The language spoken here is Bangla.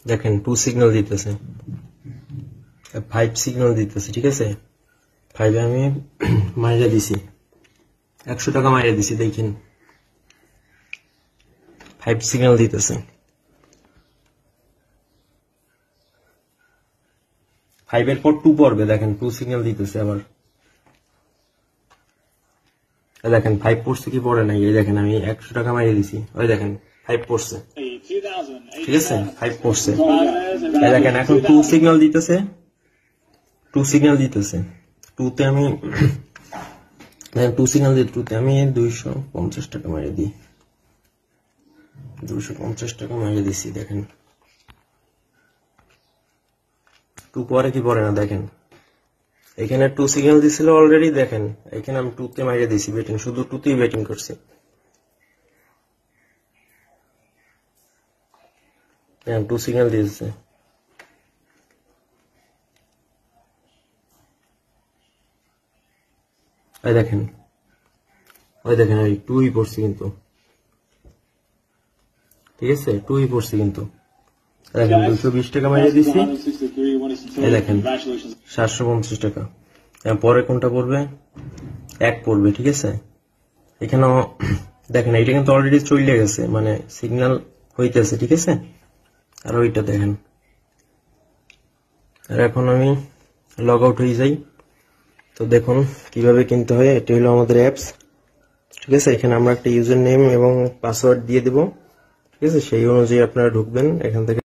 দেখেন 2 সিগন্যাল দিতেছে, 5 সিগন্যাল দিতেছে, ঠিক আছে। 5 আমি মাইরা দিছি, 100 টাকা মাইরা দিছি, দেখেন 5 সিগন্যাল দিতেছে। 5 এর পর 2 পড়বে, দেখেন 2 সিগন্যাল দিতেছে আবার। দেখেন 5 পড়ছে কি পড়ে নাই, এই দেখেন আমি 100 টাকা মাইরা দিছি, ওই দেখেন 5 পড়ছে, ঠিক আছে, 5 পড়ছে। এই দেখেন এখন 2 সিগন্যাল দিতেছে, 2 সিগন্যাল দিতেছে। 2 তে আমি 2 সিগন্যাল দিয়ে 2 তে আমি 250 টাকা মাইরা দিই, 250 টাকা মাইরা দিছি। দেখেন 2 পরে কি পরে না, দেখেন এখানে 2 সিগন্যাল দিছিল অলরেডি, দেখেন এখানে আমি 2 তে মাইরা দিছি বেটিং, শুধু 2 তেই বেটিং করছি। দেখেন 2 সিগন্যাল দিয়েছে, ওই দেখেন, ওই দেখেন ওই 2ই পড়ছে কিন্তু, ঠিক আছে, 2ই পড়ছে কিন্তু। দেখেন 220 টাকা মাইরা দিছি, এই দেখেন 750 টাকা। পরে কোনটা পড়বে, 1 পড়বে, ঠিক আছে। এখানেও দেখেন এটা কিন্তু অলরেডি চলে গেছে, মানে সিগন্যাল হইতেছে, ঠিক আছে। আর ওইটা দেখেন, আর এখন আমি লগ আউট হয়ে যাই। তো দেখুন কিভাবে কিনতে হয়, এটি হলো আমাদের অ্যাপস, ঠিক আছে। এখানে আমরা একটা ইউজার নেম এবং পাসওয়ার্ড দিয়ে দেব, ঠিক আছে। সেই অনুযায়ী আপনারা ঢুকবেন, এখান থেকে